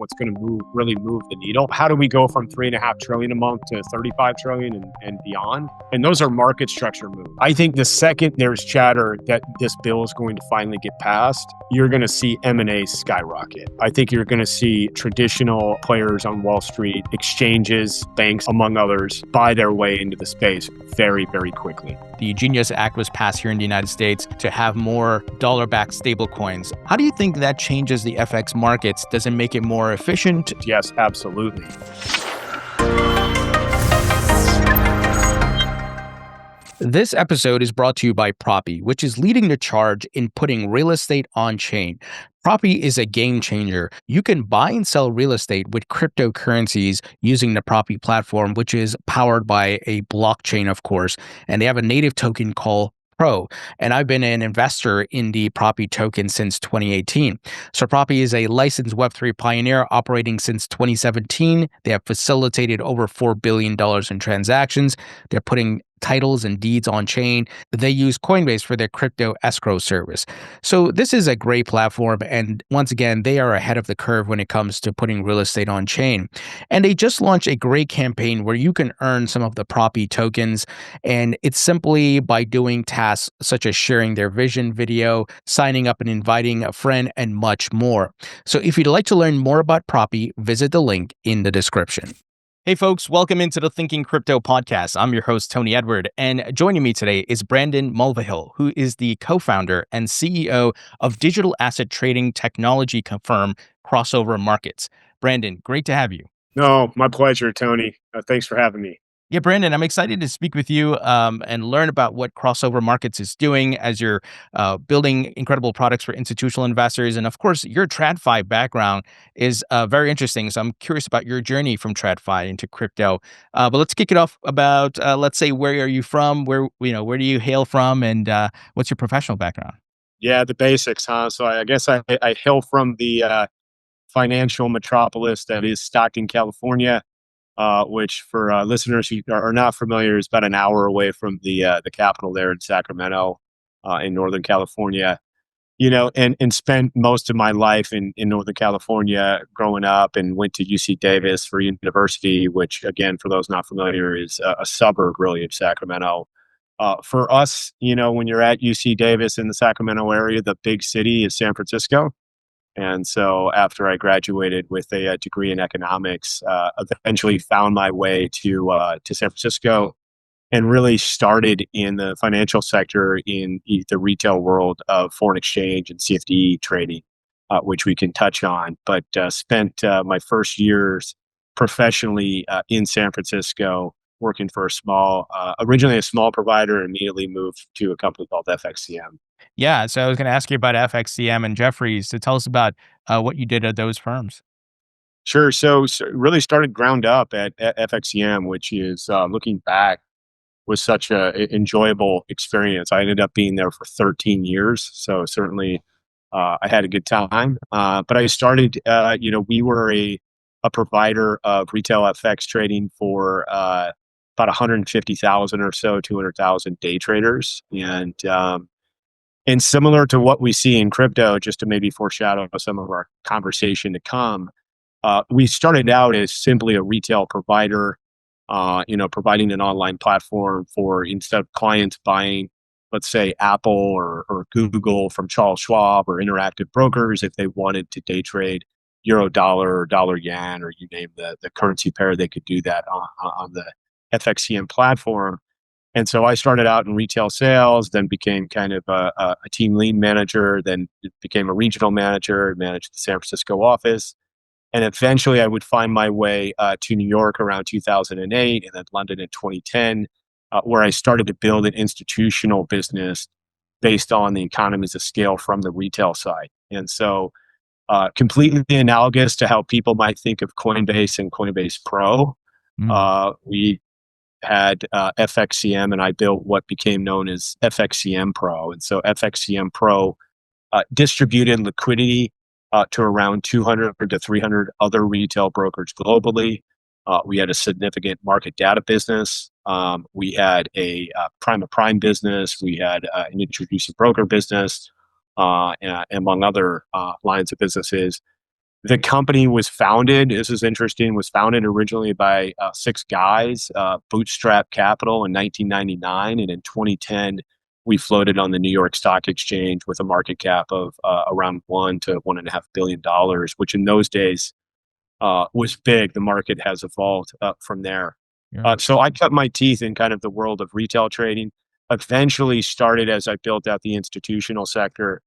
what's going to really move the needle. How do we go from 3.5 trillion a month to 35 trillion and beyond? And those are market structure moves. I think the second there's chatter that this bill is going to finally get passed, you're going to see M&A skyrocket. I think you're going to see traditional players on Wall Street, exchanges, banks, among others, buy their way into the space very, very quickly. The Genius Act was passed here in the United States to have more dollar-backed stablecoins. How do you think that changes the FX markets? Does it make it more efficient? Yes, absolutely. This episode is brought to you by Propy, which is leading the charge in putting real estate on chain. Propy is a game changer. You can buy and sell real estate with cryptocurrencies using the Propy platform, which is powered by a blockchain, of course, and they have a native token called Pro. And I've been an investor in the Propy token since 2018. So Propy is a licensed Web3 pioneer operating since 2017. They have facilitated over $4 billion in transactions. They're putting titles and deeds on chain. They use Coinbase for their crypto escrow service. So this is a great platform. And once again, they are ahead of the curve when it comes to putting real estate on chain. And they just launched a great campaign where you can earn some of the Propy tokens. And it's simply by doing tasks such as sharing their vision video, signing up and inviting a friend, and much more. So if you'd like to learn more about Propy, visit the link in the description. Hey folks, welcome into the Thinking Crypto podcast. I'm your host, Tony Edward, and joining me today is Brandon Mulvihill, who is the co-founder and CEO of digital asset trading technology firm Crossover Markets. Brandon, great to have you. No, my pleasure, Tony. Thanks for having me. Yeah, Brandon, I'm excited to speak with you and learn about what Crossover Markets is doing as you're building incredible products for institutional investors. And of course, your TradFi background is very interesting. So I'm curious about your journey from TradFi into crypto. But let's kick it off about, let's say, where are you from? Where do you hail from? And what's your professional background? Yeah, the basics, huh? So I guess I hail from the financial metropolis that is Stockton, California. Which for listeners who are not familiar is about an hour away from the capital there in Sacramento, in Northern California. And spent most of my life in Northern California growing up, and went to UC Davis for university, which again, for those not familiar, is a suburb really of Sacramento. For us, when you're at UC Davis in the Sacramento area, the big city is San Francisco. And so after I graduated with a degree in economics, eventually found my way to San Francisco and really started in the financial sector in the retail world of foreign exchange and CFD trading, which we can touch on. But spent my first years professionally in San Francisco working for originally a small provider, and immediately moved to a company called FXCM. Yeah, so I was going to ask you about FXCM and Jeffries. So tell us about what you did at those firms. Sure. So really started ground up at FXCM, which is looking back was such a enjoyable experience. I ended up being there for 13 years, so certainly I had a good time. But I started, we were a provider of retail FX trading for about 150,000 or so, 200,000 day traders, and similar to what we see in crypto, just to maybe foreshadow some of our conversation to come, we started out as simply a retail provider, providing an online platform for, instead of clients buying, let's say, Apple or Google from Charles Schwab or Interactive Brokers, if they wanted to day trade euro dollar or dollar yen, or you name the currency pair, they could do that on the FXCM platform. And so I started out in retail sales, then became kind of a team lead manager, then became a regional manager, managed the San Francisco office. And eventually I would find my way to New York around 2008, and then London in 2010, where I started to build an institutional business based on the economies of scale from the retail side. And so completely analogous to how people might think of Coinbase and Coinbase Pro. We had FXCM, and I built what became known as FXCM Pro. And so FXCM Pro distributed liquidity to around 200 to 300 other retail brokers globally. We had a significant market data business. We had a prime business. We had an introducing broker business, among other lines of businesses. The company was founded, this is interesting, was founded originally by six guys, bootstrap capital in 1999. And in 2010, we floated on the New York Stock Exchange with a market cap of around $1 to $1.5 billion, which in those days was big. The market has evolved from there. Yeah. So I cut my teeth in kind of the world of retail trading. Eventually started as I built out the institutional sector.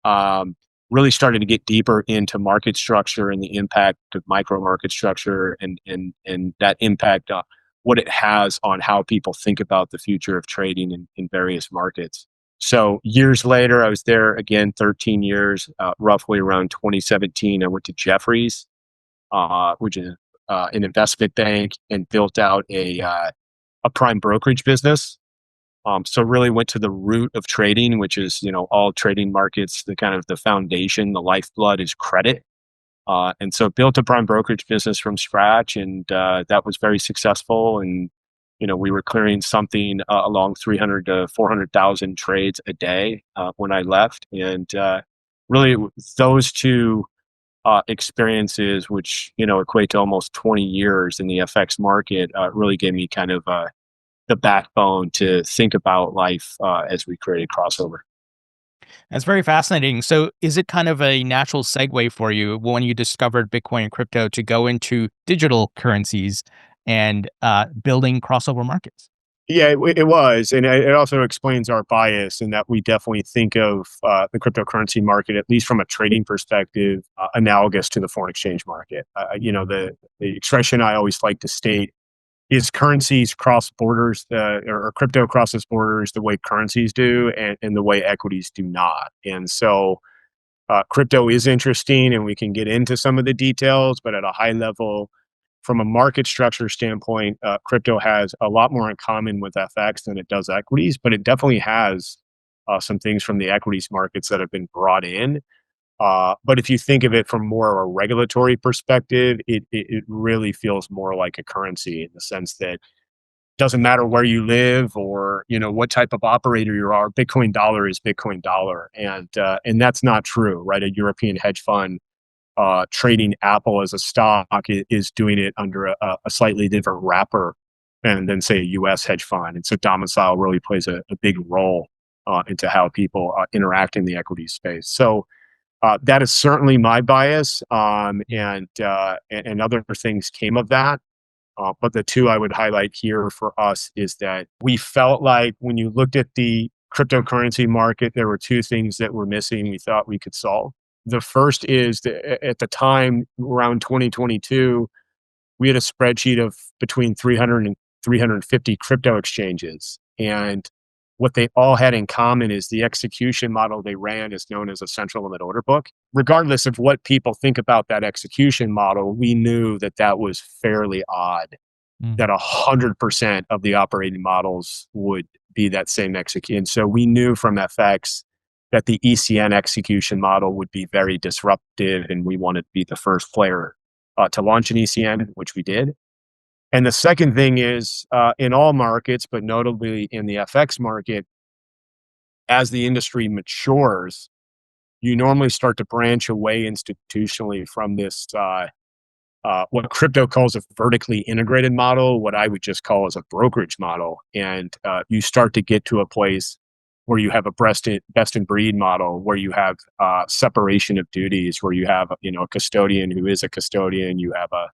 Um, Really started to get deeper into market structure and the impact of micro market structure and that impact, what it has on how people think about the future of trading in various markets. So years later, I was there again, 13 years, roughly around 2017. I went to Jefferies, which is an investment bank, and built out a prime brokerage business. So really went to the root of trading, which is, all trading markets, the kind of the foundation, the lifeblood is credit. And so built a prime brokerage business from scratch, and that was very successful. And, we were clearing something along 300 to 400,000 trades a day when I left. And really those two experiences, which, equate to almost 20 years in the FX market, really gave me kind of the backbone to think about life as we created Crossover. That's very fascinating. So, is it kind of a natural segue for you when you discovered Bitcoin and crypto to go into digital currencies and building crossover markets? Yeah, it was. And it also explains our bias in that we definitely think of the cryptocurrency market, at least from a trading perspective, analogous to the foreign exchange market. The expression I always like to state is currencies cross borders, or crypto crosses borders the way currencies do, and the way equities do not. And so crypto is interesting, and we can get into some of the details, but at a high level, from a market structure standpoint, crypto has a lot more in common with FX than it does equities, but it definitely has some things from the equities markets that have been brought in. But if you think of it from more of a regulatory perspective, it really feels more like a currency, in the sense that it doesn't matter where you live or what type of operator you are. Bitcoin dollar is Bitcoin dollar, and that's not true, right? A European hedge fund trading Apple as a stock is doing it under a slightly different wrapper than say a U.S. hedge fund, and so domicile really plays a big role into how people interact in the equity space. So. That is certainly my bias, and other things came of that. But the two I would highlight here for us is that we felt like when you looked at the cryptocurrency market, there were two things that were missing we thought we could solve. The first is that at the time, around 2022, we had a spreadsheet of between 300 and 350 crypto exchanges. And what they all had in common is the execution model they ran is known as a central limit order book. Regardless of what people think about that execution model, we knew that that was fairly odd, Mm. that 100% of the operating models would be that same execution. So we knew from FX that the ECN execution model would be very disruptive, and we wanted to be the first player to launch an ECN, which we did. And the second thing is, in all markets, but notably in the FX market, as the industry matures, you normally start to branch away institutionally from this, what crypto calls a vertically integrated model, what I would just call as a brokerage model. And you start to get to a place where you have a best in breed model, where you have separation of duties, where you have a custodian who is a custodian, you have a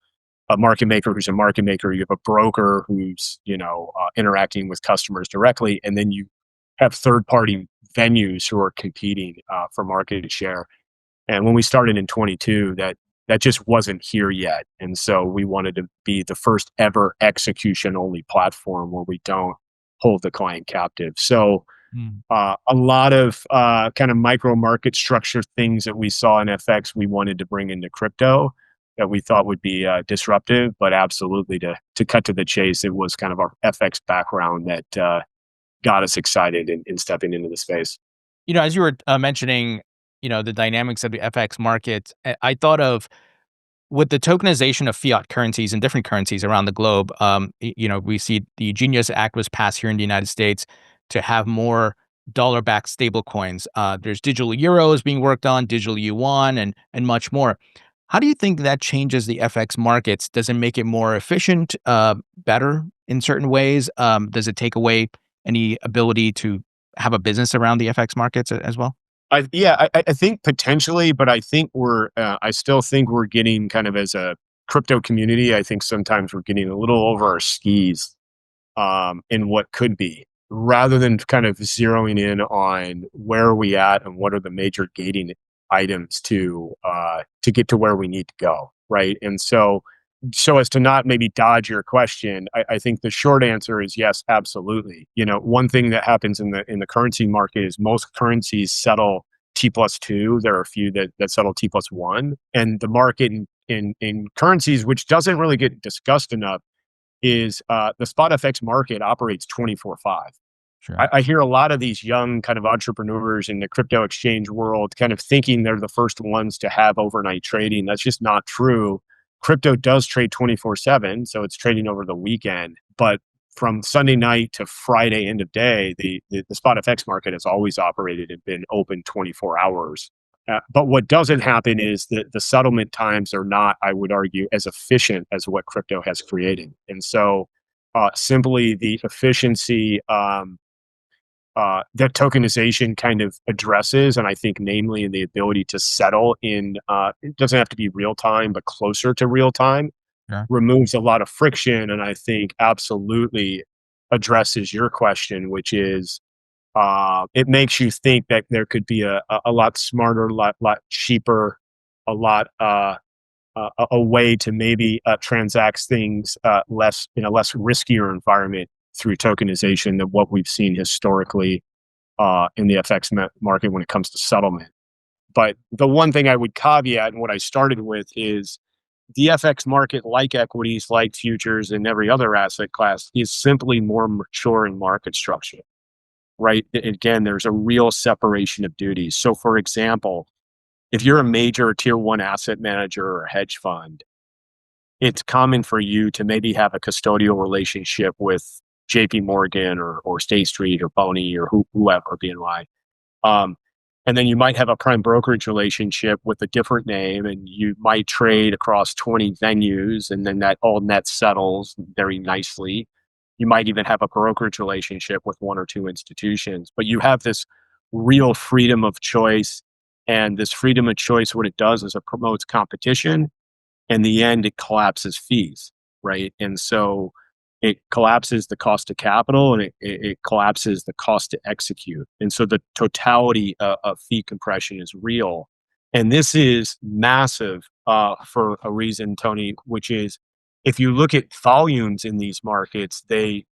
market maker who's a market maker, you have a broker who's interacting with customers directly, and then you have third party venues who are competing for market share. And when we started in 22, that just wasn't here yet, and so we wanted to be the first ever execution only platform where we don't hold the client captive. So Mm. a lot of kind of micro market structure things that we saw in FX, we wanted to bring into crypto that we thought would be disruptive, but absolutely to cut to the chase, it was kind of our FX background that got us excited in stepping into the space. As you were mentioning, the dynamics of the FX market, I thought of with the tokenization of fiat currencies and different currencies around the globe. We see the Genius Act was passed here in the United States to have more dollar-backed stablecoins. There's digital euros being worked on, digital yuan, and much more. How do you think that changes the FX markets? Does it make it more efficient, better in certain ways? Does it take away any ability to have a business around the FX markets as well? I think potentially, but I think I still think we're getting kind of as a crypto community. I think sometimes we're getting a little over our skis in what could be, rather than kind of zeroing in on where are we at and what are the major gating items to get to where we need to go, right? And so as to not maybe dodge your question, I think the short answer is yes, absolutely. One thing that happens in the currency market is most currencies settle T+2. There are a few that settle T+1, and the market in currencies, which doesn't really get discussed enough, is the spot FX market operates 24/5. Sure. I hear a lot of these young kind of entrepreneurs in the crypto exchange world kind of thinking they're the first ones to have overnight trading. That's just not true. Crypto does trade 24/7, so it's trading over the weekend. But from Sunday night to Friday end of day, the spot FX market has always operated and been open 24 hours. But what doesn't happen is that the settlement times are not, I would argue, as efficient as what crypto has created. And so simply the efficiency that tokenization kind of addresses, and I think namely in the ability to settle in, it doesn't have to be real time, but closer to real time, Sure. removes a lot of friction, and I think absolutely addresses your question, which is it makes you think that there could be a lot smarter, lot cheaper, a lot a way to maybe transact things less in a less riskier environment through tokenization than what we've seen historically in the FX market when it comes to settlement. But the one thing I would caveat, and what I started with, is the FX market, like equities, like futures, and every other asset class, is simply more mature in market structure, right? Again, there's a real separation of duties. So, for example, if you're a major tier one asset manager or hedge fund, it's common for you to maybe have a custodial relationship with JP Morgan or State Street or Boney or whoever, BNY. Um, and then you might have a prime brokerage relationship with a different name, and you might trade across 20 venues, and then that all net settles very nicely. You might even have a brokerage relationship with one or two institutions, but you have this real freedom of choice. And this freedom of choice, what it does is it promotes competition. In the end, it collapses fees, right? And so it collapses the cost of capital, and it collapses the cost to execute. And so the totality of fee compression is real. And this is massive for a reason, Tony, which is if you look at volumes in these markets, they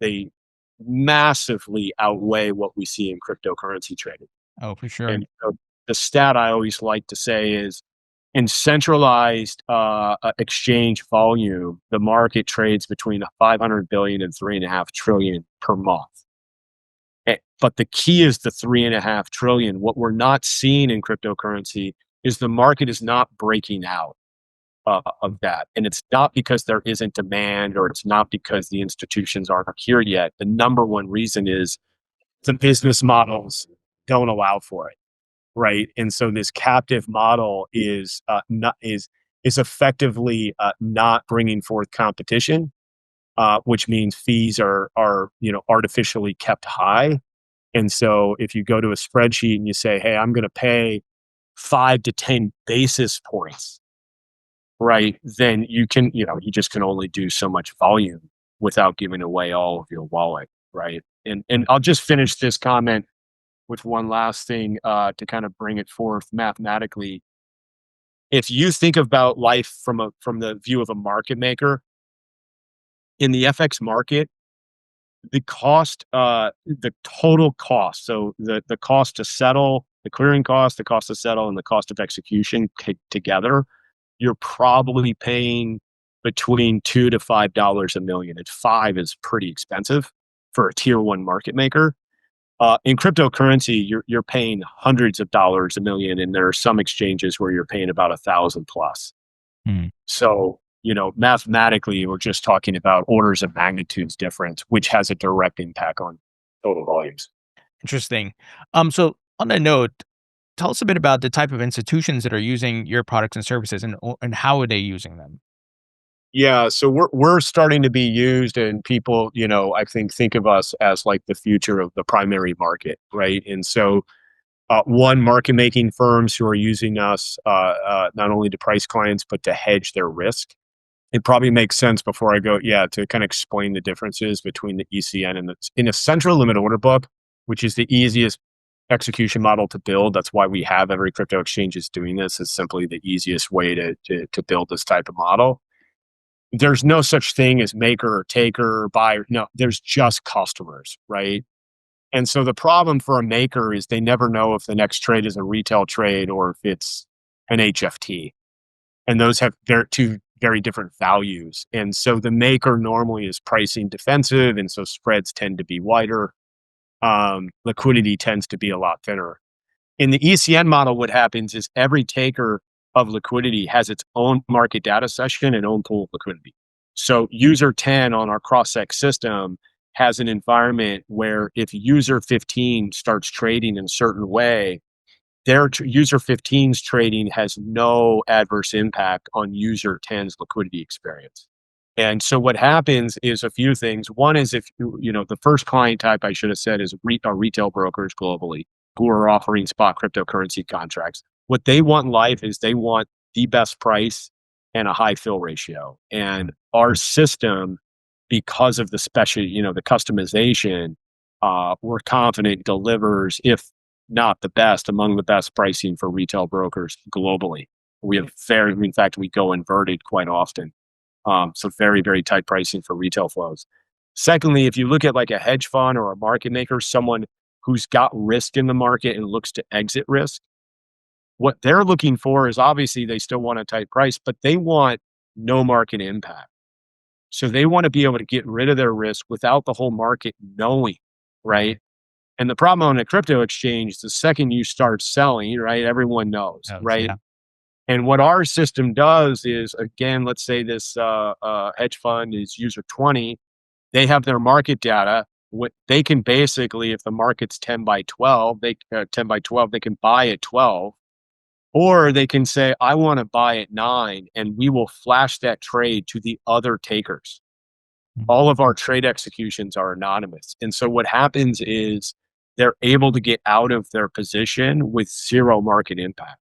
massively outweigh what we see in cryptocurrency trading. Oh, for sure. And so the stat I always like to say is in centralized exchange volume, the market trades between 500 billion and 3.5 trillion per month. But the key is the 3.5 trillion. What we're not seeing in cryptocurrency is the market is not breaking out of that. And it's not because there isn't demand, or it's not because the institutions aren't here yet. The number one reason is the business models don't allow for it. Right, and so this captive model is not is effectively not bringing forth competition, which means fees are artificially kept high. And so if you go to a spreadsheet and you say, "Hey, I'm going to pay 5 to 10 basis points," right, then you just can only do so much volume without giving away all of your wallet, right? And I'll just finish this comment with one last thing to kind of bring it forth mathematically. If you think about life from the view of a market maker in the FX market, the total cost, so the cost to settle, the clearing cost, the cost to settle, and the cost of execution together, you're probably paying between $2 to $5 a million. And five is pretty expensive for a tier one market maker. In cryptocurrency, you're paying hundreds of dollars a million, and there are some exchanges where you're paying about 1,000 plus. Hmm. So, mathematically, we're just talking about orders of magnitudes difference, which has a direct impact on total volumes. Interesting. So on that note, tell us a bit about the type of institutions that are using your products and services, and how are they using them? Yeah, so we're starting to be used, and people, I think of us as like the future of the primary market, right? And so, one, market making firms who are using us not only to price clients but to hedge their risk. It probably makes sense before I go, yeah, to kind of explain the differences between the ECN and in a central limit order book, which is the easiest execution model to build. That's why we have every crypto exchange is doing this. It's simply the easiest way to build this type of model. There's no such thing as maker or taker or buyer. No, there's just customers, right? And so the problem for a maker is they never know if the next trade is a retail trade or if it's an HFT. And those have two very different values. And so the maker normally is pricing defensive, and so spreads tend to be wider. Liquidity tends to be a lot thinner. In the ECN model, what happens is every taker of liquidity has its own market data session and own pool of liquidity. So user 10 on our cross-sec system has an environment where if user 15 starts trading in a certain way, their user 15's trading has no adverse impact on user 10's liquidity experience. And so what happens is a few things. One is if the first client type I should have said is are retail brokers globally who are offering spot cryptocurrency contracts. What they want in life is they want the best price and a high fill ratio. And our system, because of the special, the customization, we're confident delivers, if not the best, among the best pricing for retail brokers globally. We have in fact, we go inverted quite often. So very, very tight pricing for retail flows. Secondly, if you look at like a hedge fund or a market maker, someone who's got risk in the market and looks to exit risk, what they're looking for is obviously they still want a tight price, but they want no market impact. So they want to be able to get rid of their risk without the whole market knowing, right? And the problem on a crypto exchange, the second you start selling, right, everyone knows, right? Yeah. And what our system does is, again, let's say this hedge fund is user 20, they have their market data. What they can basically, if the market's 10 by 12, 10 by 12, they can buy at 12, or they can say, I want to buy at 9, and we will flash that trade to the other takers. Mhm. All of our trade executions are anonymous. And so what happens is they're able to get out of their position with zero market impact,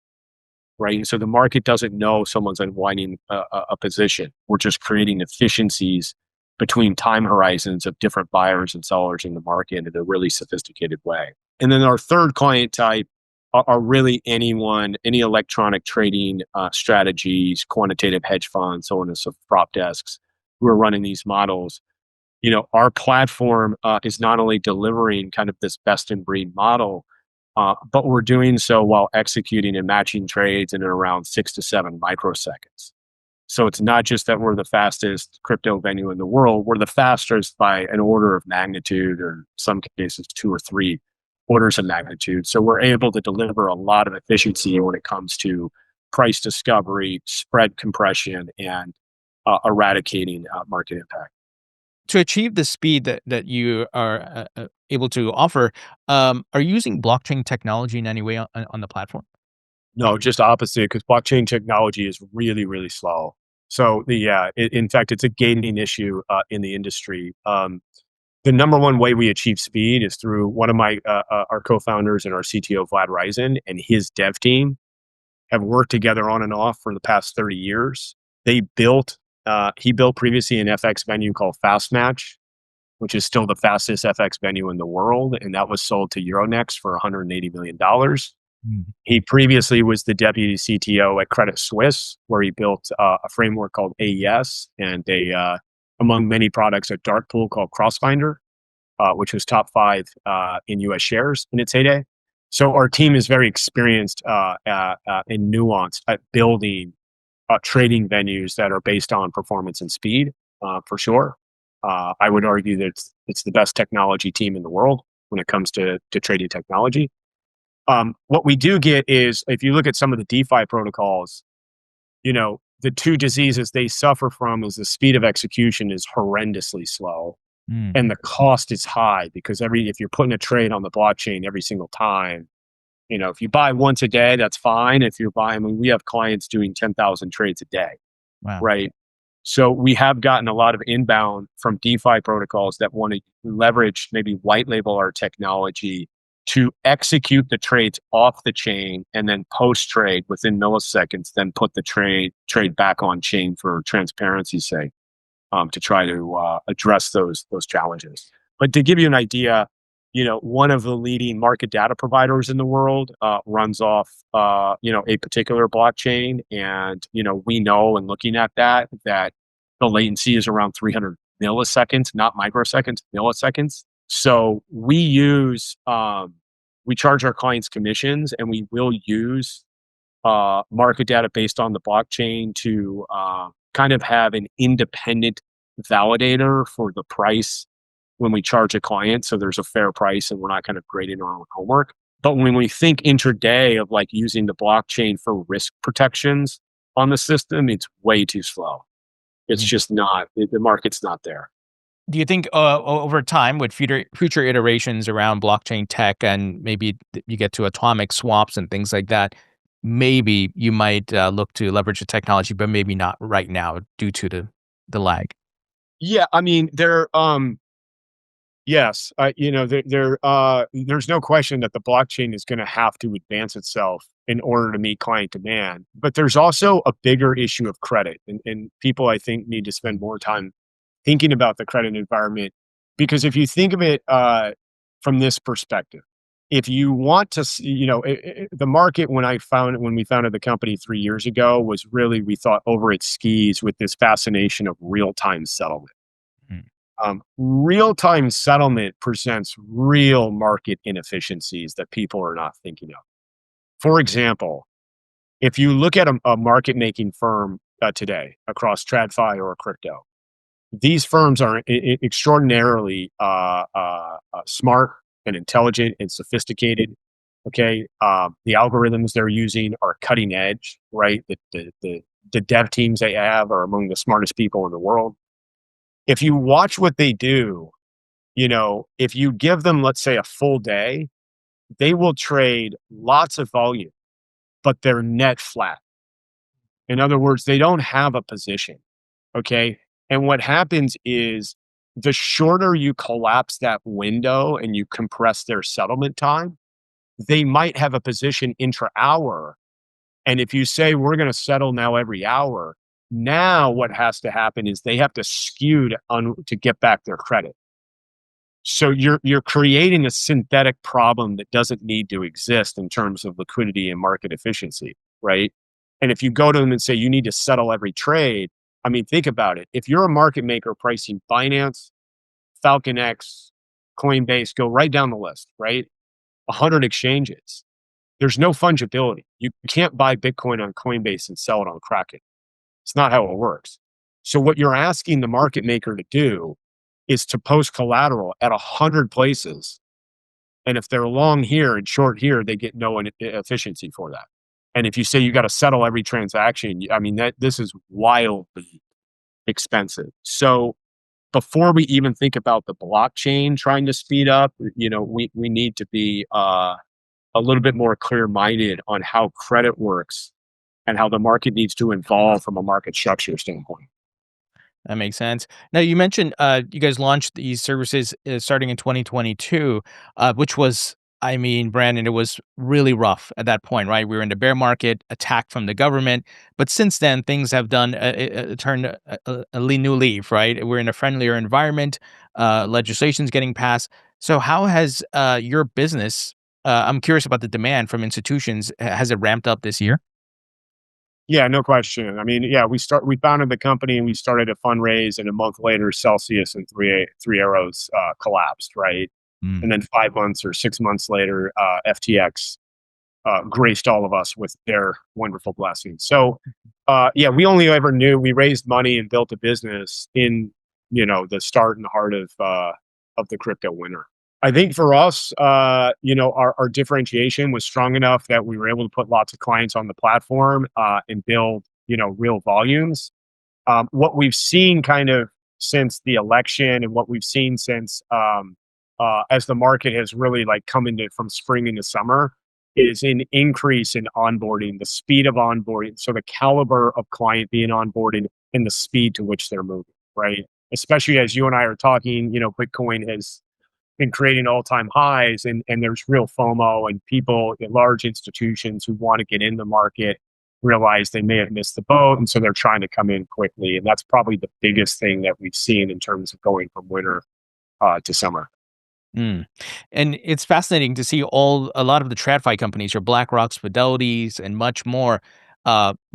right? And so the market doesn't know someone's unwinding a position. We're just creating efficiencies between time horizons of different buyers and sellers in the market in a really sophisticated way. And then our third client type are really any electronic trading strategies, quantitative hedge funds, so on and so forth, prop desks who are running these models. Our platform is not only delivering kind of this best in breed model, but we're doing so while executing and matching trades in around 6 to 7 microseconds. So it's not just that we're the fastest crypto venue in the world, we're the fastest by an order of magnitude, or in some cases 2 or 3 orders of magnitude. So we're able to deliver a lot of efficiency when it comes to price discovery, spread compression, and eradicating market impact. To achieve the speed that you are able to offer, are you using blockchain technology in any way on the platform? No, just opposite, because blockchain technology is really, really slow. So in fact, it's a gating issue in the industry. The number one way we achieve speed is through one of our co-founders and our CTO, Vlad Ryzen, and his dev team have worked together on and off for the past 30 years. He built previously an FX venue called Fastmatch, which is still the fastest FX venue in the world, and that was sold to Euronext for $180 million. Mm. He previously was the deputy CTO at Credit Suisse, where he built a framework called AES and among many products, a dark pool called Crossfinder, which was top 5 in US shares in its heyday. So our team is very experienced and nuanced at building trading venues that are based on performance and speed, for sure. I would argue that it's the best technology team in the world when it comes to trading technology. What we do get is, if you look at some of the DeFi protocols, the two diseases they suffer from is the speed of execution is horrendously slow, Mm. and the cost is high, because if you're putting a trade on the blockchain every single time, If you buy once a day, that's fine. If you're buying, I mean, we have clients doing 10,000 trades a day, Wow. right? So we have gotten a lot of inbound from DeFi protocols that want to leverage, maybe white label our technology to execute the trades off the chain and then post trade within milliseconds, then put the trade back on chain for transparency's sake, to try to address those challenges. But to give you an idea, one of the leading market data providers in the world runs off, a particular blockchain, and we know, and looking at that the latency is around 300 milliseconds, not microseconds, milliseconds. So we charge our clients commissions, and we will use market data based on the blockchain to kind of have an independent validator for the price when we charge a client. So there's a fair price and we're not kind of grading our own homework. But when we think intraday of like using the blockchain for risk protections on the system, it's way too slow. It's Mhm. just not, the market's not there. Do you think over time, with future iterations around blockchain tech, and maybe you get to atomic swaps and things like that, maybe you might look to leverage the technology, but maybe not right now due to the lag? Yeah, I mean, yes, there's no question that the blockchain is going to have to advance itself in order to meet client demand. But there's also a bigger issue of credit, and people, I think, need to spend more time thinking about the credit environment, because if you think of it from this perspective, if you want to, the market when we founded the company 3 years ago was really, we thought, over its skis with this fascination of real time settlement. Mm. Real-time settlement presents real market inefficiencies that people are not thinking of. For example, if you look at a market-making firm today across TradFi or crypto, these firms are extraordinarily smart and intelligent and sophisticated. Okay, the algorithms they're using are cutting edge, right? The dev teams they have are among the smartest people in the world. If you watch what they do, if you give them, let's say, a full day, they will trade lots of volume, but they're net flat. In other words, they don't have a position. Okay. And what happens is, the shorter you collapse that window and you compress their settlement time, they might have a position intra hour. And if you say we're going to settle now every hour, now what has to happen is they have to skew to get back their credit. So you're creating a synthetic problem that doesn't need to exist in terms of liquidity and market efficiency, right? And if you go to them and say you need to settle every trade, I mean, think about it. If you're a market maker pricing Binance, FalconX, Coinbase, go right down the list, right? 100 exchanges. There's no fungibility. You can't buy Bitcoin on Coinbase and sell it on Kraken. It's not how it works. So what you're asking the market maker to do is to post collateral at 100 places. And if they're long here and short here, they get no efficiency for that. And if you say you got to settle every transaction, I mean, this is wildly expensive. So before we even think about the blockchain trying to speed up, we need to be a little bit more clear minded on how credit works and how the market needs to evolve from a market structure standpoint. That makes sense. Now, you mentioned you guys launched these services starting in 2022, which was, I mean, Brandon, it was really rough at that point, right? We were in the bear market, attacked from the government, but since then things have done turned a new leaf, right? We're in a friendlier environment. Legislation's getting passed. So, how has your business? I'm curious about the demand from institutions. Has it ramped up this year? Yeah, no question. I mean, yeah, we founded the company and we started a fundraise, and a month later, Celsius and Three Arrows collapsed, right? Mm. And then 5 months or 6 months later, FTX graced all of us with their wonderful blessings. So, yeah, we only ever knew we raised money and built a business in the start and heart of the crypto winter. I think for us, our differentiation was strong enough that we were able to put lots of clients on the platform and build real volumes. What we've seen kind of since the election, and what we've seen since as the market has really like come into from spring into summer, is an increase in onboarding, the speed of onboarding. So the caliber of client being onboarded and the speed to which they're moving, right? Especially as you and I are talking, Bitcoin has been creating all-time highs, and there's real FOMO, and people, large institutions who want to get in the market realize they may have missed the boat, and so they're trying to come in quickly. And that's probably the biggest thing that we've seen in terms of going from winter to summer. Mm. And it's fascinating to see a lot of the TradFi companies, your BlackRocks, Fidelities, and much more,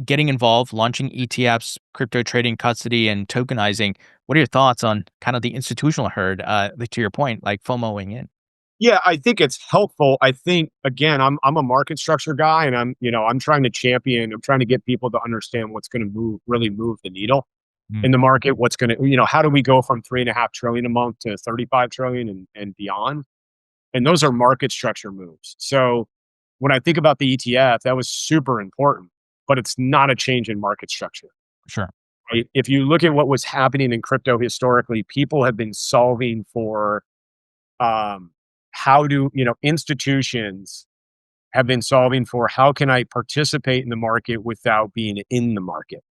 getting involved, launching ETFs, crypto trading, custody, and tokenizing. What are your thoughts on kind of the institutional herd? To your point, like FOMOing in. Yeah, I think it's helpful. I think, again, I'm a market structure guy, and I'm trying to champion. I'm trying to get people to understand what's going to really move the needle Mm. in the market. What's going to, how do we go from 3.5 trillion a month to 35 trillion and beyond? And those are market structure moves. So when I think about the ETF, that was super important, but it's not a change in market structure. Sure. Right? If you look at what was happening in crypto historically, people have been solving for um, how do, institutions have been solving for how can I participate in the market without being in the market,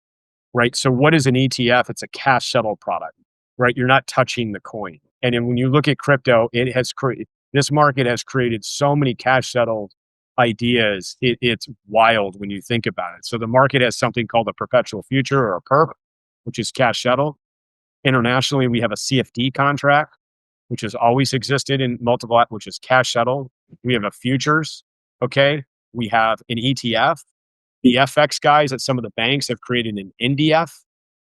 right? So what is an ETF? It's a cash settled product, right? You're not touching the coin. And then when you look at crypto, this market has created so many cash settled ideas. It's wild when you think about it. So the market has something called a perpetual future, or a perp, which is cash settled. Internationally, we have a CFD contract, which has always existed in multiple, which is cash settled. We have a futures. Okay. We have an ETF. The FX guys at some of the banks have created an NDF,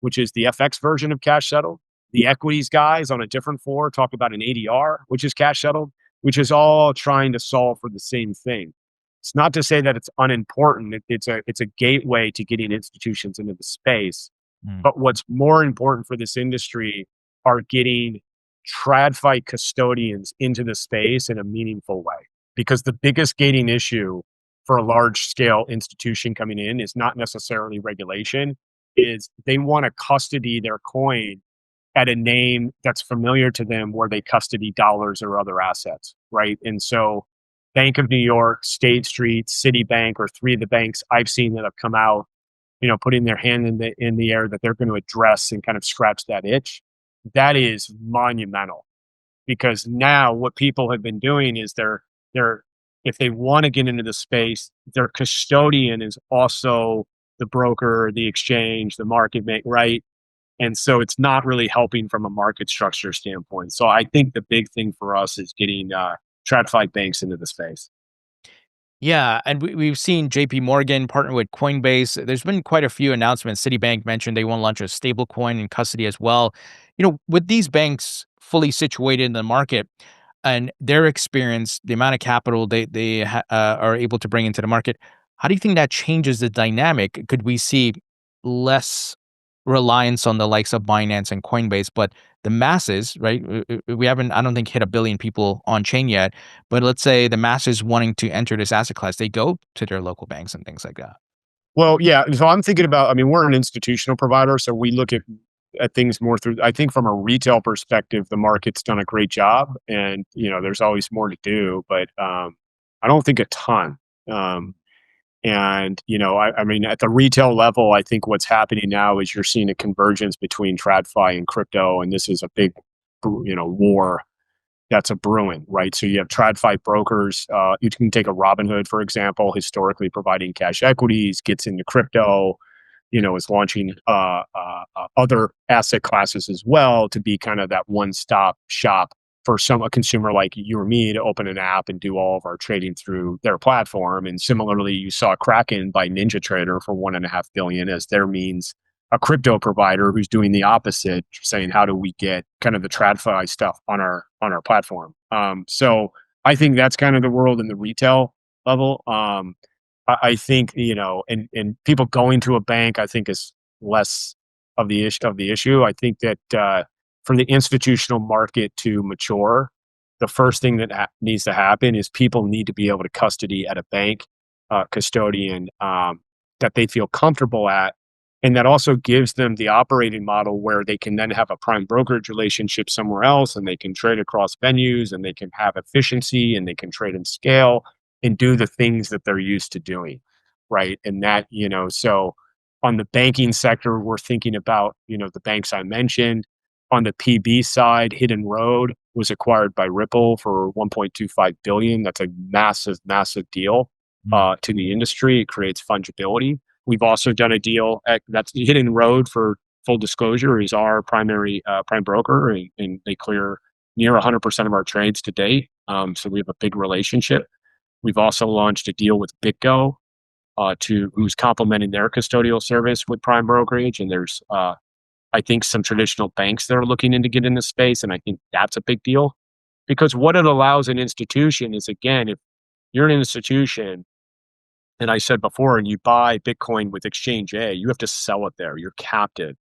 which is the FX version of cash settled. The equities guys on a different floor talk about an ADR, which is cash settled, which is all trying to solve for the same thing. It's not to say that it's unimportant. It's a gateway to getting institutions into the space. Mm. But what's more important for this industry are getting TradFi custodians into the space in a meaningful way. Because the biggest gating issue for a large scale institution coming in is not necessarily regulation, is they want to custody their coin at a name that's familiar to them, where they custody dollars or other assets, right? And so Bank of New York, State Street, Citibank are three of the banks I've seen that have come out, putting their hand in the air that they're going to address and kind of scratch that itch. That is monumental, because now what people have been doing is they're if they want to get into the space, their custodian is also the broker, the exchange, the market maker, right? And so it's not really helping from a market structure standpoint. So I think the big thing for us is getting TradFi banks into the space. Yeah, and we've seen JP Morgan partner with Coinbase. There's been quite a few announcements. Citibank mentioned they want to launch a stablecoin in custody as well. With these banks fully situated in the market and their experience, the amount of capital they are able to bring into the market, how do you think that changes the dynamic? Could we see less reliance on the likes of Binance and Coinbase, but the masses, right? We haven't, I don't think, hit a billion people on chain yet. But let's say the masses wanting to enter this asset class, they go to their local banks and things like that. Well, yeah. So I'm thinking about, I mean, we're an institutional provider, so we look at things more through, I think from a retail perspective, the market's done a great job, and, there's always more to do, but I don't think a ton. And, I mean, at the retail level, I think what's happening now is you're seeing a convergence between TradFi and crypto. And this is a big, war that's a brewing, right? So you have TradFi brokers. You can take a Robinhood, for example, historically providing cash equities, gets into crypto, is launching other asset classes as well, to be kind of that one-stop shop for a consumer like you or me to open an app and do all of our trading through their platform. And similarly, you saw Kraken buy NinjaTrader for $1.5 billion as their means, a crypto provider who's doing the opposite, saying how do we get kind of the TradFi stuff on our platform. So I think that's kind of the world in the retail level. I think, and people going to a bank, I think, is less of the issue. I think that for the institutional market to mature, the first thing that needs to happen is people need to be able to custody at a bank custodian that they feel comfortable at. And that also gives them the operating model where they can then have a prime brokerage relationship somewhere else, and they can trade across venues, and they can have efficiency, and they can trade and scale. and do the things that they're used to doing, right? And that, so on the banking sector, we're thinking about, the banks I mentioned. On the PB side, Hidden Road was acquired by Ripple for 1.25 billion. That's a massive, massive deal to the industry. It creates fungibility. We've also done a deal that's Hidden Road, for full disclosure, is our primary prime broker, and they clear near 100% of our trades to date. So we have a big relationship. We've also launched a deal with BitGo, who's complementing their custodial service with prime brokerage. And there's, I think, some traditional banks that are looking into get in this space. And I think that's a big deal, because what it allows an institution is, again, if you're an institution, and I said before, and you buy Bitcoin with Exchange A, you have to sell it there. You're captive.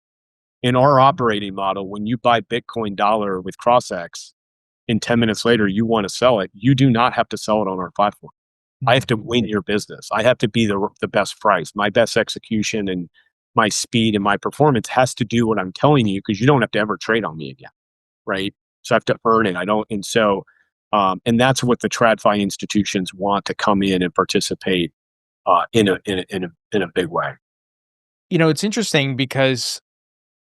In our operating model, when you buy Bitcoin dollar with CrossX, and 10 minutes later you want to sell it, you do not have to sell it on our platform. I have to win your business. I have to be the best price. My best execution and my speed and my performance has to do what I'm telling you, because you don't have to ever trade on me again, right? So I have to earn it. I don't, and so, and that's what the TradFi institutions want, to come in and participate in a big way. It's interesting because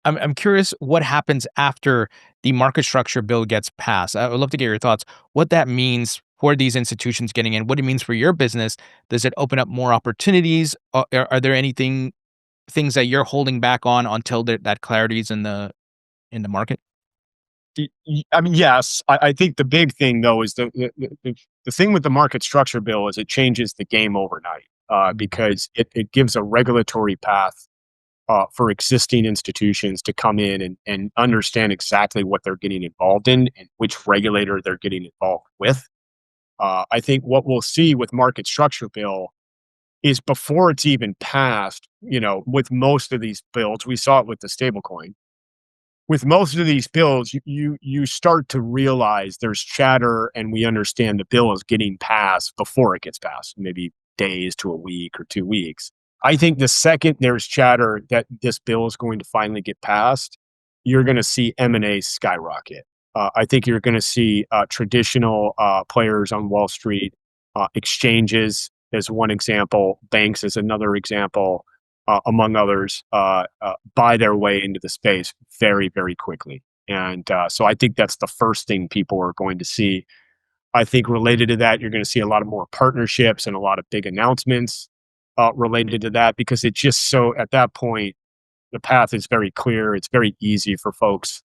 I'm curious what happens after the market structure bill gets passed. I would love to get your thoughts. What that means for these institutions getting in, what it means for your business. Does it open up more opportunities? Are there things that you're holding back on until that clarity is in the market? I mean, yes. I think the big thing, though, is the thing with the market structure bill is it changes the game overnight, because it gives a regulatory path for existing institutions to come in and understand exactly what they're getting involved in and which regulator they're getting involved with. I think what we'll see with market structure bill is, before it's even passed, with most of these bills, we saw it with the stablecoin. With most of these bills, you start to realize there's chatter, and we understand the bill is getting passed before it gets passed, maybe days to a week or 2 weeks. I think the second there's chatter that this bill is going to finally get passed, you're going to see M&A skyrocket. I think you're going to see traditional players on Wall Street, exchanges as one example, banks as another example, among others, buy their way into the space very, very quickly. And so I think that's the first thing people are going to see. I think related to that, you're going to see a lot of more partnerships and a lot of big announcements related to that, because it just, so at that point, the path is very clear. It's very easy for folks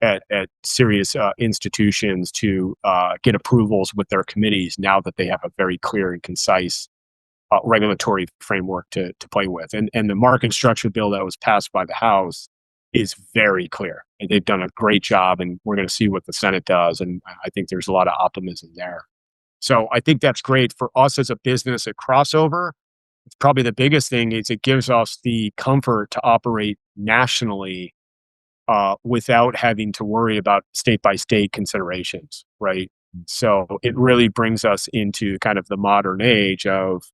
at serious institutions to get approvals with their committees, now that they have a very clear and concise regulatory framework to play with. And the market structure bill that was passed by the House is very clear. And they've done a great job, and we're going to see what the Senate does. And I think there's a lot of optimism there. So I think that's great for us as a business at Crossover. It's probably the biggest thing is it gives us the comfort to operate nationally without having to worry about state by state considerations, right? So it really brings us into kind of the modern age of,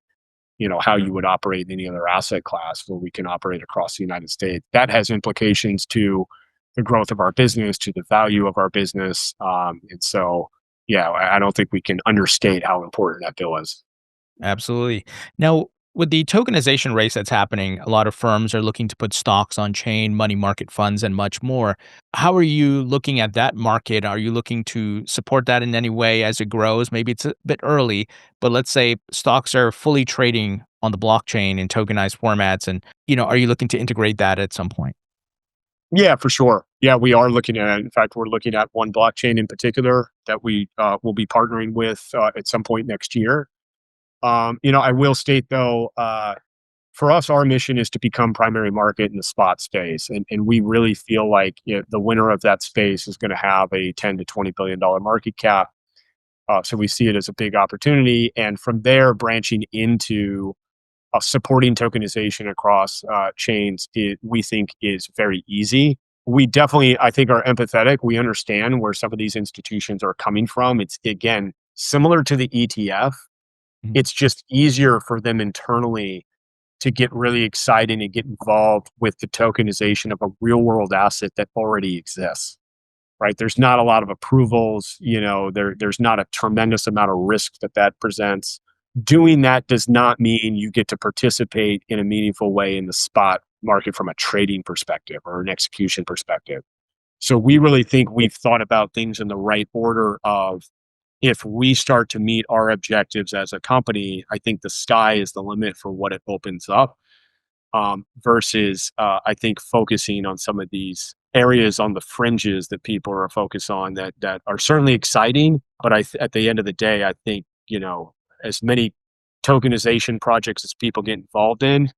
how you would operate in any other asset class, where we can operate across the United States. That has implications to the growth of our business, to the value of our business. And so, yeah, I don't think we can understate how important that bill is. Absolutely. Now, with the tokenization race that's happening, a lot of firms are looking to put stocks on chain, money market funds, and much more. How are you looking at that market? Are you looking to support that in any way as it grows? Maybe it's a bit early, but let's say stocks are fully trading on the blockchain in tokenized formats. And, are you looking to integrate that at some point? Yeah, for sure. Yeah, we are looking at it. In fact, we're looking at one blockchain in particular that we will be partnering with at some point next year. I will state, though, for us, our mission is to become primary market in the spot space. And we really feel like, the winner of that space is going to have a $10 to $20 billion market cap. So we see it as a big opportunity. And from there, branching into supporting tokenization across chains, we think is very easy. We definitely, I think, are empathetic. We understand where some of these institutions are coming from. It's, again, similar to the ETF. Mhm. It's just easier for them internally to get really excited and get involved with the tokenization of a real world asset that already exists, right? There's not a lot of approvals, there's not a tremendous amount of risk that presents. doing that does not mean you get to participate in a meaningful way in the spot market from a trading perspective or an execution perspective. So we really think we've thought about things in the right order of, if we start to meet our objectives as a company, I think the sky is the limit for what it opens up, versus I think focusing on some of these areas on the fringes that people are focused on that are certainly exciting. But at the end of the day, I think, as many tokenization projects as people get involved in,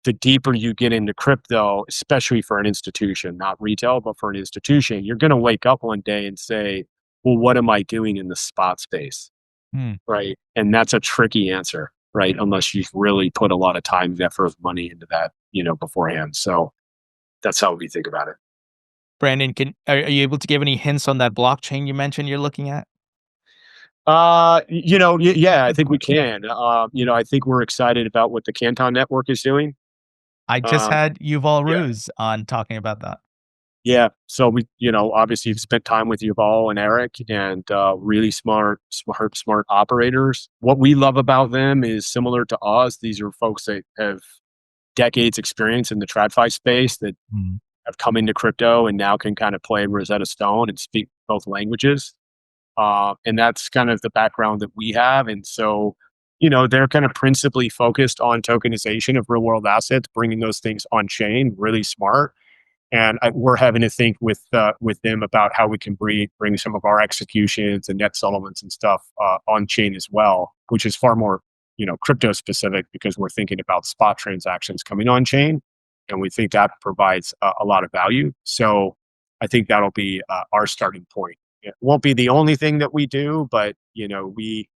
the deeper you get into crypto, especially for an institution, not retail, but for an institution, you're going to wake up one day and say, well, what am I doing in the spot space? Hmm. Right. And that's a tricky answer, right? Unless you've really put a lot of time, effort, money into that, beforehand. So that's how we think about it. Brandon, are you able to give any hints on that blockchain you mentioned you're looking at? Yeah, I think we can. I think we're excited about what the Canton network is doing. I just Um, had Yuval yeah. Ruse on talking about that. Yeah. So we, obviously you've spent time with Yuval and Eric, and really smart operators. What we love about them is similar to us. These are folks that have decades experience in the TradFi space, that Mhm. have come into crypto and now can kind of play Rosetta Stone and speak both languages. And that's kind of the background that we have. And so, they're kind of principally focused on tokenization of real world assets, bringing those things on chain, really smart. And we're having to think with them about how we can bring some of our executions and net settlements and stuff on chain as well, which is far more crypto specific, because we're thinking about spot transactions coming on chain, and we think that provides a lot of value. So I think that'll be our starting point. It won't be the only thing that we do, but we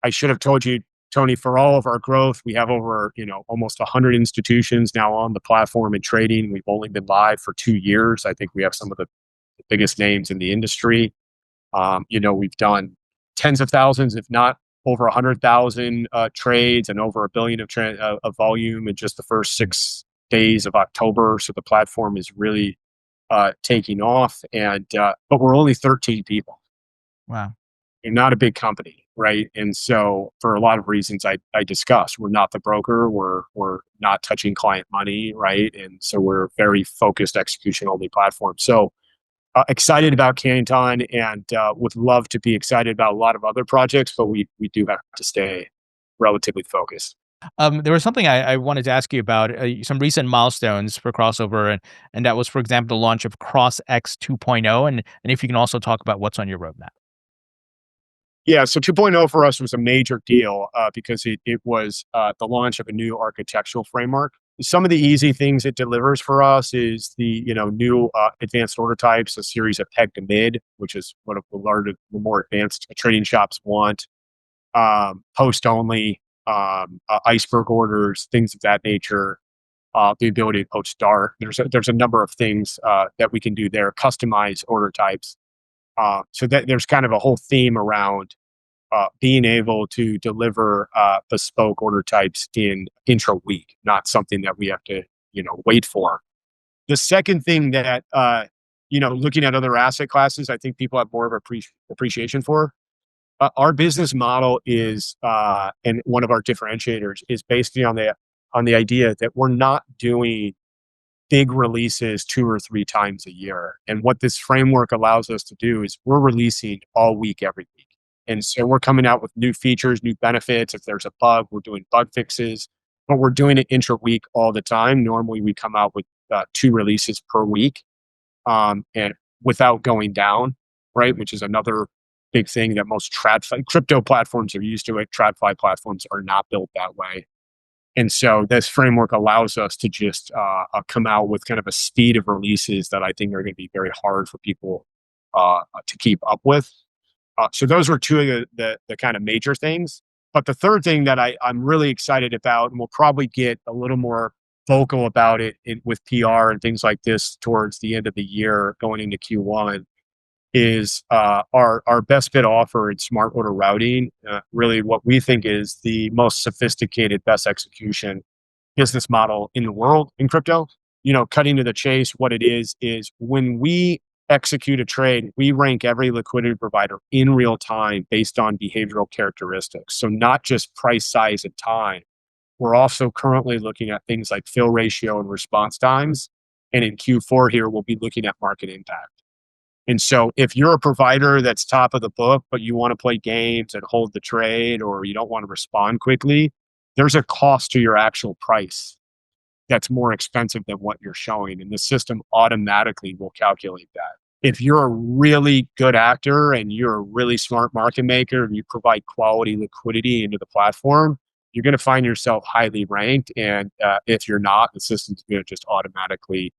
I should have told you, Tony, for all of our growth, we have over, almost 100 institutions now on the platform and trading. We've only been live for 2 years. I think we have some of the biggest names in the industry. We've done tens of thousands, if not over 100,000 trades, and over a billion of volume in just the first 6 days of October. So the platform is really taking off, and but we're only 13 people. Wow. You're not a big company, right? And so, for a lot of reasons I discussed, we're not the broker, we're not touching client money, right? And so we're a very focused execution only platform. So excited about Canton, and would love to be excited about a lot of other projects, but we do have to stay relatively focused. There was something I wanted to ask you about, some recent milestones for crossover, and that was, for example, the launch of CrossX 2.0, and if you can also talk about what's on your roadmap. Yeah, so 2.0 for us was a major deal because it was the launch of a new architectural framework. Some of the easy things it delivers for us is the new advanced order types, a series of peg to mid, which is what the more advanced trading shops want. Post only, iceberg orders, things of that nature. The ability to post dark. There's a number of things that we can do there. Customize order types. So that there's kind of a whole theme around being able to deliver bespoke order types in intra week, not something that we have to wait for. The second thing that looking at other asset classes, I think people have more of appreciation for. Our business model is, and one of our differentiators is based on the idea that we're not doing big releases 2 or 3 times a year. And what this framework allows us to do is we're releasing all week, every week. And so we're coming out with new features, new benefits. If there's a bug, we're doing bug fixes, but we're doing it intra week all the time. Normally, we come out with 2 releases per week, and without going down, right? Which is another big thing that most crypto platforms are used to. It TradFi platforms are not built that way. And so this framework allows us to just come out with kind of a speed of releases that I think are going to be very hard for people to keep up with. So those were two of the kind of major things. But the third thing that I'm really excited about, and we'll probably get a little more vocal about it with PR and things like this towards the end of the year, going into Q1, is our best bid offer in smart order routing. Really, what we think is the most sophisticated, best execution business model in the world in crypto. Cutting to the chase, what it is when we execute a trade, we rank every liquidity provider in real time based on behavioral characteristics. So not just price, size, and time. We're also currently looking at things like fill ratio and response times. And in Q4 here, we'll be looking at market impact. And so if you're a provider that's top of the book, but you want to play games and hold the trade, or you don't want to respond quickly, there's a cost to your actual price that's more expensive than what you're showing. And the system automatically will calculate that. If you're a really good actor and you're a really smart market maker and you provide quality liquidity into the platform, you're going to find yourself highly ranked. And if you're not, the system's going to just automatically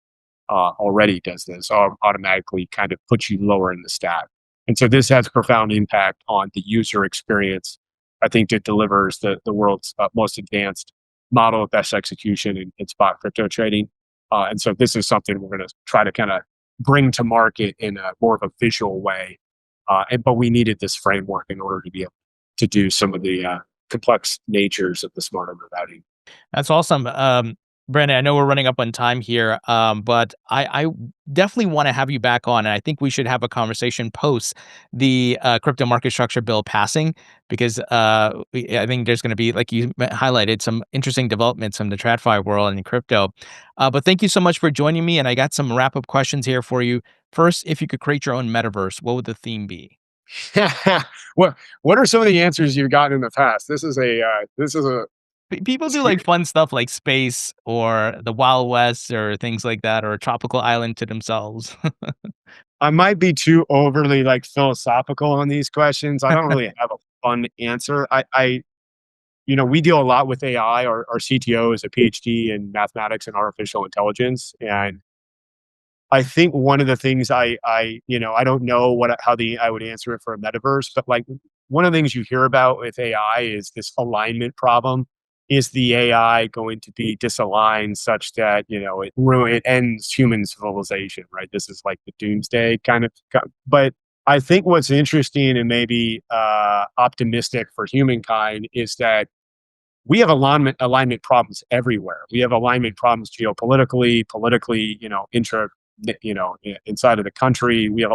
already does this, automatically kind of puts you lower in the stack. And so this has profound impact on the user experience. I think it delivers the world's most advanced model of best execution in spot crypto trading. And so this is something we're going to try to kind of bring to market in a more of a visual way. But we needed this framework in order to be able to do some of the complex natures of the smart underwriting. That's awesome. Brandon, I know we're running up on time here, but I definitely want to have you back on. And I think we should have a conversation post the crypto market structure bill passing, because I think there's going to be, like you highlighted, some interesting developments in the TradFi world and in crypto. But thank you so much for joining me. And I got some wrap up questions here for you. First, if you could create your own metaverse, what would the theme be? what are some of the answers you've gotten in the past? This is a People do like fun stuff like space or the Wild West or things like that, or a tropical island to themselves. I might be too overly like philosophical on these questions. I don't really have a fun answer. We deal a lot with AI. Our CTO is a PhD in mathematics and artificial intelligence, and I think one of the things I don't know I would answer it for a metaverse, but like one of the things you hear about with AI is this alignment problem. Is the AI going to be disaligned such that it ends human civilization? Right. This is like the doomsday kind of. But I think what's interesting and maybe optimistic for humankind is that we have alignment problems everywhere. We have alignment problems geopolitically, politically, inside of the country. We have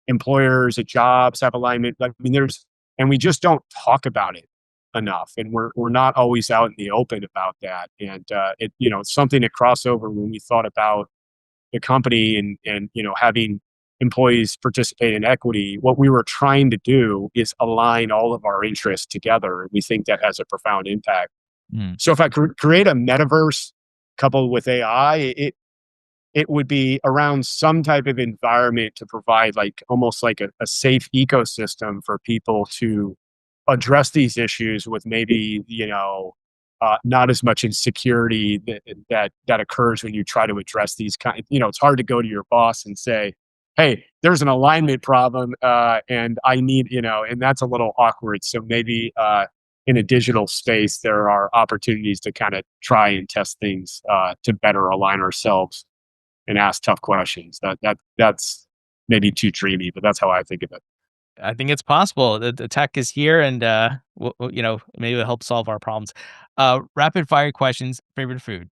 employers at jobs have alignment. I mean, and we just don't talk about it enough, and we're not always out in the open about that. And it's something to cross over when we thought about the company and having employees participate in equity. What we were trying to do is align all of our interests together, and we think that has a profound impact. So if I create a metaverse coupled with AI, it would be around some type of environment to provide like almost like a safe ecosystem for people to address these issues with maybe not as much insecurity that occurs when you try to address these kind. It's hard to go to your boss and say, hey, there's an alignment problem, and I need, and that's a little awkward. So maybe in a digital space there are opportunities to kind of try and test things to better align ourselves and ask tough questions. That's maybe too dreamy, but that's how I think of it. I think it's possible. The tech is here, and maybe it'll help solve our problems. Rapid fire questions. Favorite food?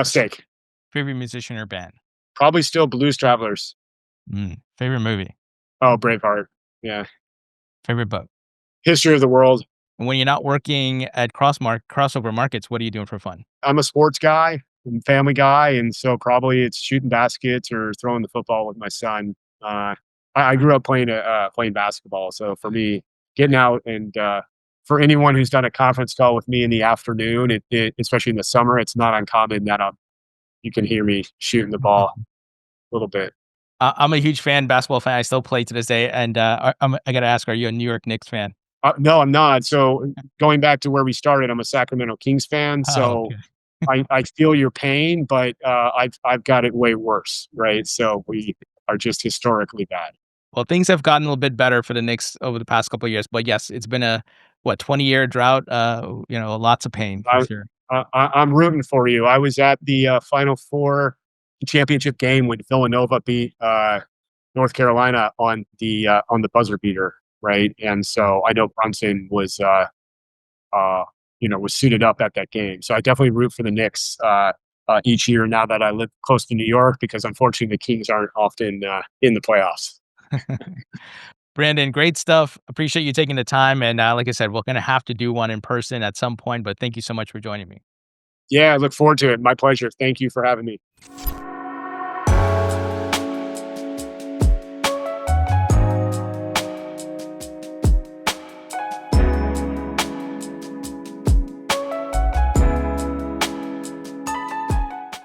Steak. Favorite musician or band? Probably still Blues Travelers. Favorite movie? Oh, Braveheart. Yeah. Favorite book? History of the World. And when you're not working at crossover markets, what are you doing for fun? I'm a sports guy and family guy, and so probably it's shooting baskets or throwing the football with my son. I grew up playing basketball, so for me, getting out and for anyone who's done a conference call with me in the afternoon, especially in the summer, it's not uncommon that you can hear me shooting the ball a little bit. I'm a huge basketball fan. I still play to this day. And I got to ask, are you a New York Knicks fan? No, I'm not. So going back to where we started, I'm a Sacramento Kings fan. So I feel your pain, but I've got it way worse, right? So we are just historically bad. Well, things have gotten a little bit better for the Knicks over the past couple of years, but yes, it's been a 20-year drought. Lots of pain for sure. I'm rooting for you. I was at the Final Four championship game when Villanova beat North Carolina on the buzzer beater, right? And so I know Brunson was suited up at that game. So I definitely root for the Knicks. each year now that I live close to New York, because unfortunately the Kings aren't often in the playoffs. Brandon, great stuff. Appreciate you taking the time. And like I said, we're going to have to do one in person at some point, but thank you so much for joining me. Yeah, I look forward to it. My pleasure. Thank you for having me.